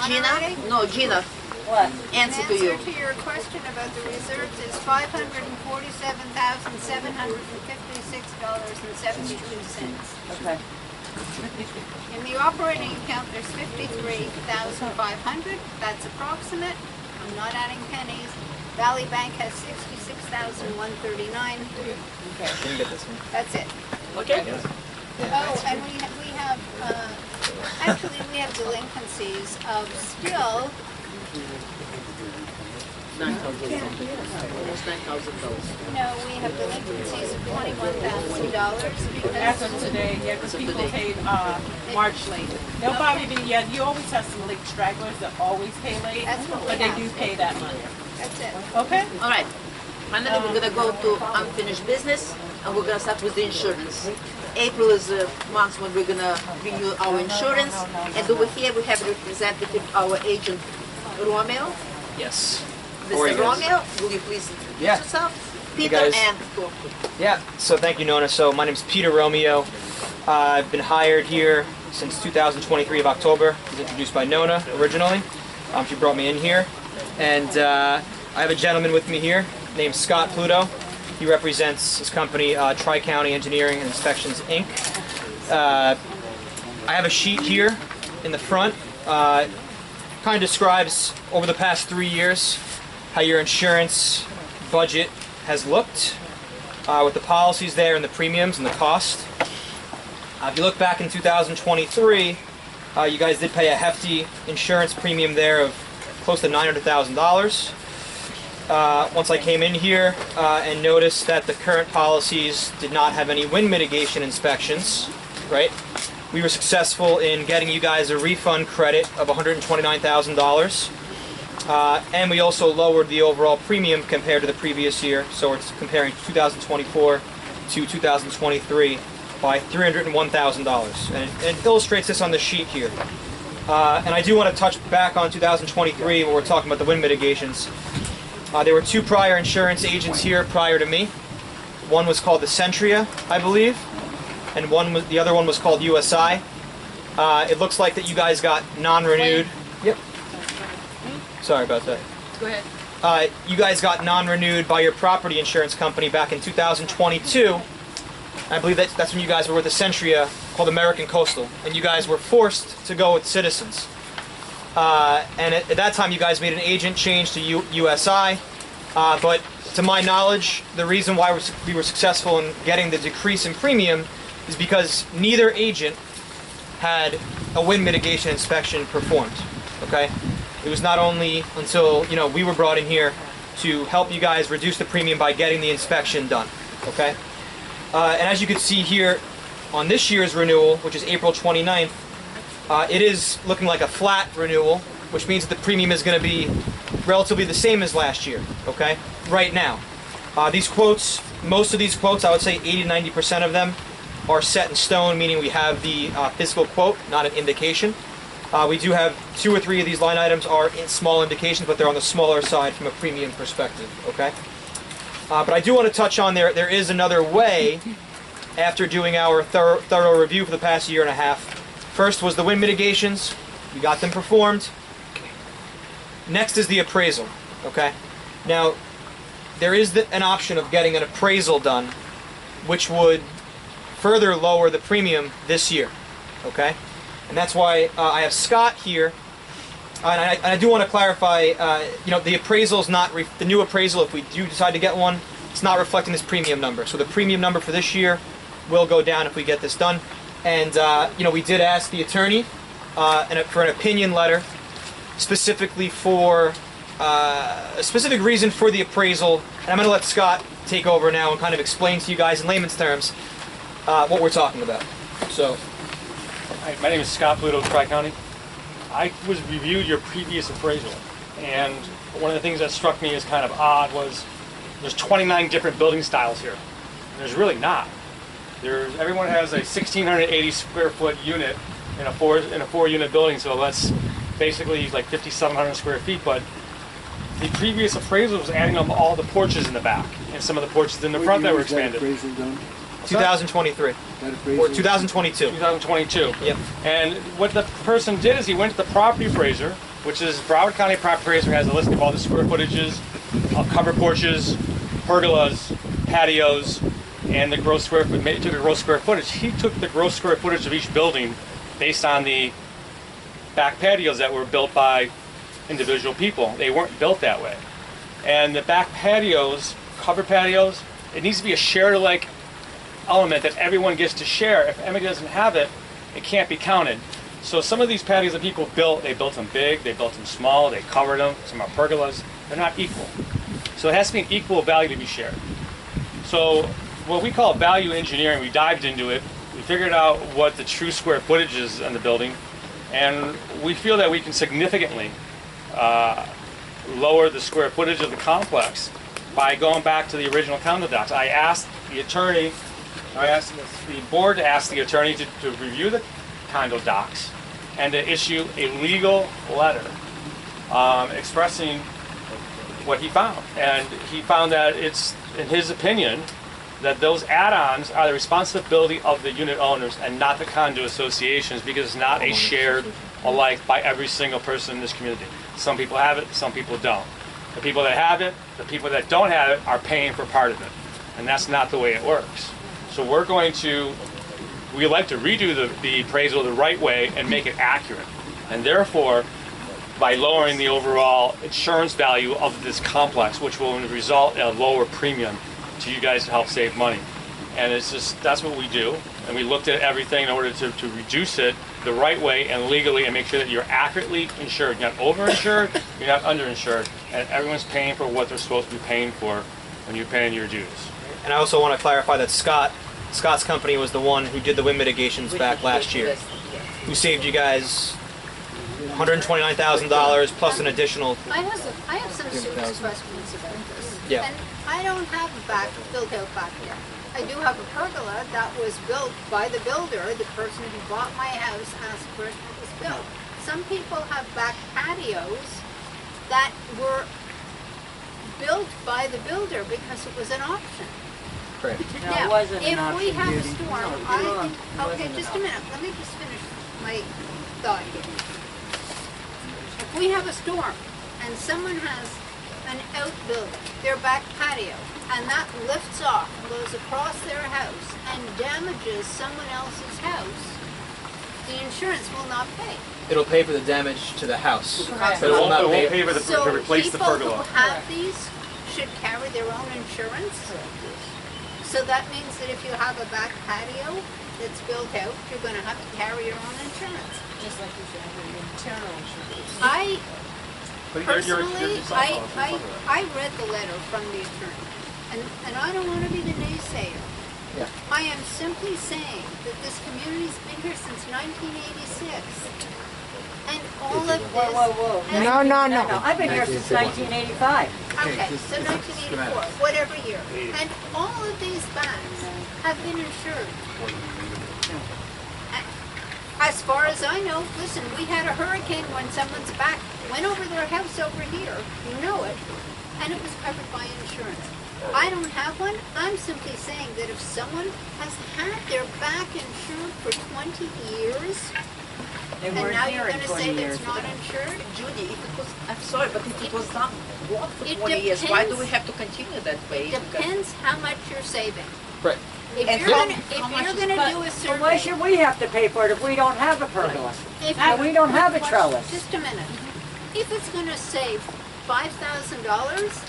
Gina? No, Gina. What? Answer to you. Answer to your question about the reserves is $547,756.72. Okay. In the operating account, there's $53,500. That's approximate. I'm not adding pennies. Valley Bank has $66,139. Okay. Can you get this one? That's it. Okay. Oh, and we have actually we have delinquencies of still. Almost $9,000. No, we have delinquencies of $21,000. As of today, yeah, because people paid March late. They'll probably be, yeah, you always have some late stragglers that always pay late, That's what we but they have. do pay that money. That's it. Okay? All right. Finally, we're going to go to unfinished business, and we're going to start with the insurance. April is the month when we're going to renew our insurance. And over here, we have a representative, our agent, Romeo. Yes. How are you Mr. guys? Romeo, will you please introduce Yeah. yourself? Hey, Peter guys. and Yeah, so thank you, Nona. So my name's Peter Romeo. I've been hired here since 2023 of October. I was introduced by Nona originally. She brought me in here. And I have a gentleman with me here named Scott Pluto. He represents his company, Tri-County Engineering and Inspections, Inc. I have a sheet here in the front. Kind of describes over the past 3 years how your insurance budget has looked with the policies there and the premiums and the cost. If you look back in 2023, you guys did pay a hefty insurance premium there of close to $900,000. Once I came in here and noticed that the current policies did not have any wind mitigation inspections, right? We were successful in getting you guys a refund credit of $129,000. And we also lowered the overall premium compared to the previous year. So it's comparing 2024 to 2023 by $301,000. And it illustrates this on the sheet here. And I do want to touch back on 2023 when we're talking about the wind mitigations. There were 2 prior insurance agents here prior to me. One was called the Centria, I believe, and the other one was called USI. It looks like that you guys got non-renewed. Yep. Sorry about that. go ahead. You guys got non-renewed by your property insurance company back in 2022. I believe that's when you guys were with the Centria called American Coastal, and you guys were forced to go with Citizens. And at that time, you guys made an agent change to USI, but to my knowledge, the reason why we were successful in getting the decrease in premium is because neither agent had a wind mitigation inspection performed. Okay, it was not only until we were brought in here to help you guys reduce the premium by getting the inspection done. Okay, and as you can see here on this year's renewal, which is April 29th, it is looking like a flat renewal, which means that the premium is going to be relatively the same as last year, okay, right now. These quotes, most of these quotes, I would say 80-90% of them are set in stone, meaning we have the physical quote, not an indication. We do have 2 or 3 of these line items are in small indications, but they're on the smaller side from a premium perspective, okay? But I do want to touch on there is another way, after doing our thorough review for the past year and a half. First was the wind mitigations. We got them performed. Next is the appraisal. Okay. Now, there is an option of getting an appraisal done, which would further lower the premium this year. Okay. And that's why I have Scott here. And I do want to clarify. The appraisal is not the new appraisal. If we do decide to get one, it's not reflecting this premium number. So the premium number for this year will go down if we get this done. And we did ask the attorney for an opinion letter, specifically for a specific reason for the appraisal. And I'm going to let Scott take over now and kind of explain to you guys in layman's terms what we're talking about. So, hi, my name is Scott Pluto, Tri-County. I reviewed your previous appraisal, and one of the things that struck me as kind of odd was there's 29 different building styles here. There's really not. Everyone has a 1,680 square foot unit in a four unit building, so that's basically like 5,700 square feet. But the previous appraisal was adding up all the porches in the back and some of the porches in the front that were expanded. 2023 or 2022. 2022. Yep. And what the person did is he went to the property appraiser which is Broward County Property Appraiser has a list of all the square footages of covered porches, pergolas, patios, and the gross square foot. He took a gross square footage. He took the gross square footage of each building based on the back patios that were built by individual people. They weren't built that way. And the back patios, covered patios, it needs to be a shared-alike element that everyone gets to share. If anybody doesn't have it, it can't be counted. So some of these patios that people built, they built them big, they built them small, they covered them, some are pergolas. They're not equal. So it has to be an equal value to be shared. So what we call value engineering, we dived into it, we figured out what the true square footage is in the building, and we feel that we can significantly lower the square footage of the complex by going back to the original condo docs. I asked the attorney, I asked the board to ask the attorney to review the condo docs and to issue a legal letter expressing what he found. And he found that it's, in his opinion, that those add-ons are the responsibility of the unit owners and not the condo associations, because it's not a shared alike by every single person in this community. Some people have it, some people don't. The people that have it, the people that don't have it are paying for part of it. And that's not the way it works. So we like to redo the appraisal the right way and make it accurate. And therefore, by lowering the overall insurance value of this complex, which will result in a lower premium to you guys to help save money. And it's just, that's what we do. And we looked at everything in order to reduce it the right way and legally and make sure that you're accurately insured. You're not overinsured, you're not underinsured, and everyone's paying for what they're supposed to be paying for when you're paying your dues. And I also want to clarify that Scott's company was the one who did the wind mitigations back last year, who saved you guys $129,000 plus an additional. I have some serious questions about this. Yeah. And I don't have a built-out back there. I do have a pergola that was built by the builder. The person who bought my house asked for it, it was built. Some people have back patios that were built by the builder because it was an option. Right. Now, if we have a storm, I think, okay, just a minute, let me just finish my thought here. If we have a storm and someone has an outbuilding, their back patio, and that lifts off and goes across their house and damages someone else's house, the insurance will not pay. It'll pay for the damage to the house. Correct. But it will not pay for the, So to replace the pergola. people who have these should carry their own insurance. So that means that if you have a back patio that's built out, you're going to have to carry your own insurance. Just like you should have an internal insurance. Personally, I read the letter from the attorney, and I don't want to be the naysayer. Yeah. I am simply saying that this community's been here since 1986, and all of this. Whoa. No. I've been here since 1985. Okay, so 1984, whatever year, and all of these backs have been insured. As far as I know, listen, we had a hurricane when someone's back went over their house over here, you know it, and it was covered by insurance. I don't have one. I'm simply saying that if someone has had their back insured for 20 years, and now you're going to say that it's not insured? Judy, if it was, I'm sorry, but if it was not bought for 20 years, why do we have to continue that way? It depends how much you're saving. Right. If And you're how going to do a So why survey, should we have to pay for it if we don't have a pergola? if And we don't have a trellis. Just a minute. If it's going to save $5,000,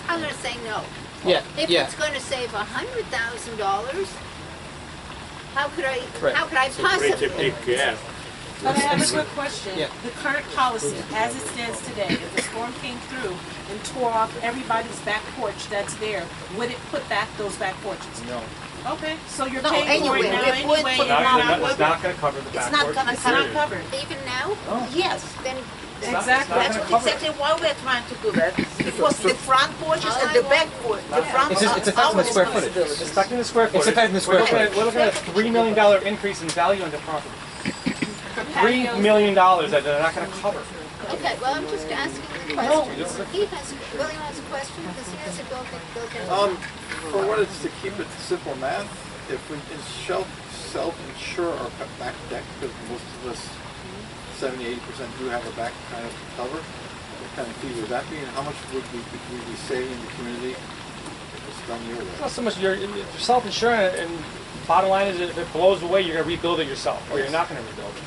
I'm going to say no. Yeah. If Yeah. it's going to save $100,000, how could I Rate to possibly? big gap. But I have a quick question. Yeah. The current policy, as it stands today, if the storm came through and tore off everybody's back porch that's there, would it put back those back porches? No. Okay, so you're No, paying for it anyway, now we would anyway. put You're it not It's not going to cover the It's back not porch. gonna It's not covered. Even now? Yes. Then Exactly. That's exactly why we're trying to do that. Because the front porches and the back porch, the front It's affecting our the square footage. responsibility. It's affecting the square footage. It's affecting the square We're looking at a $3 million increase in value on the property. $3 million that they're not going to cover. okay. Well, I'm just asking the question. William has a question because he has a built-in. For what it's to keep it simple math, if we self-insure our back deck, because most of us 70–80% do have a back kind of cover, what kind of fee would that be, and how much would we be saving the community if it's done your way? It's not so much you're self-insuring, and bottom line is if it blows away, you're going to rebuild it yourself, or you're not going to rebuild it.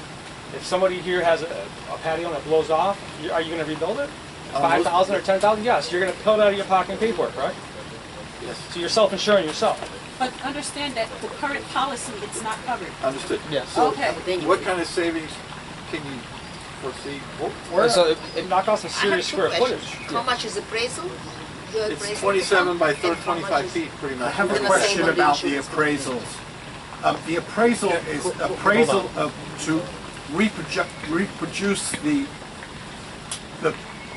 If somebody here has a patio that blows off, are you going to rebuild it? 5,000 or 10,000? Yes, you're going to pull it out of your pocket and pay for it, right? Yes. So you're self-insuring yourself. But understand that the current policy, it's not covered. Understood. Yes. So Okay. what kind of savings can you foresee? So it knocked off some I have serious two square questions. footage. How much is appraisal? Your It's appraisal 27 by and how much 25 is- feet, pretty I much. have a Gonna question save on the about the insurance company. appraisals. The appraisal is appraisal to reproduce the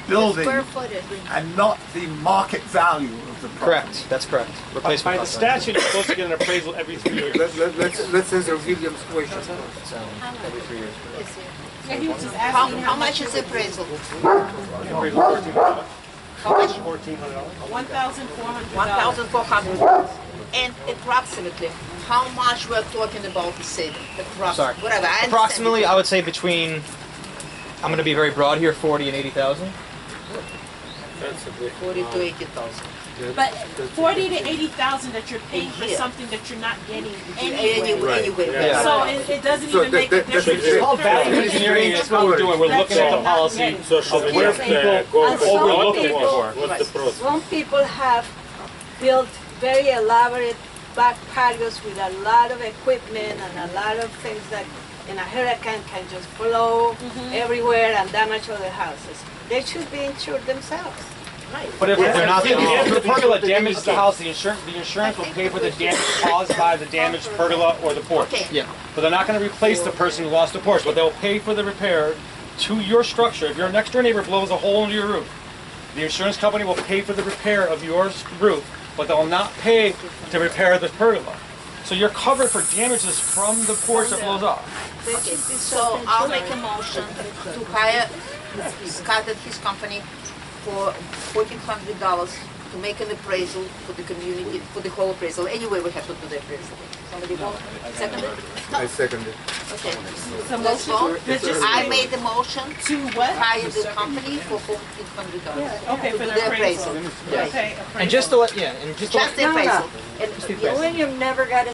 building Square footage. and not the market value of the property. Correct. That's correct. Replacement By the cost. statute, you're supposed to get an appraisal every 3 years. Let's answer William's question. Every 3 years. Yeah, he was just How, asking how much is the appraisal? Appraisal $1,400. How much? $1,400. $1,400. 1,400. And approximately, how much we're talking about the saving? Sorry. Whatever. I understand. Approximately, I would say between, I'm going to be very broad here, 40 and 80,000. 40 to 80,000. But 40 to 80,000 that you're paying for Yeah. something that you're not getting anyway. Anyway. Yeah. So it doesn't So even make a that's difference. It's called value engineering. It's what we're doing. We're looking at the policy of where people And some overlook it people- for. What's the process? Some people have built very elaborate back patios with a lot of equipment and a lot of things that in a hurricane can just blow everywhere and damage other houses. They should be insured themselves. But if They're not- if the pergola damages the house, the insurance will pay for the damage caused by the damaged pergola or the porch. Okay. Yeah. But they're not going to replace the person who lost the porch, but they'll pay for the repair to your structure. If your next door neighbor blows a hole into your roof, the insurance company will pay for the repair of your roof, but they'll not pay to repair the pergola. So you're covered for damages from the porch that blows off. Okay, so I'll make a motion to hire Scott and his company for $1,400 to make an appraisal for the community, for the whole appraisal. Anyway, we have to do the appraisal. Somebody vote? Second it? I second it. Okay. Let's vote. I made the motion To what? hire the company for $1,400. Okay, for To do the appraisal. Yeah. Okay, And just to let, and just to Just let, the No, no. appraisal. And, yes. William never got a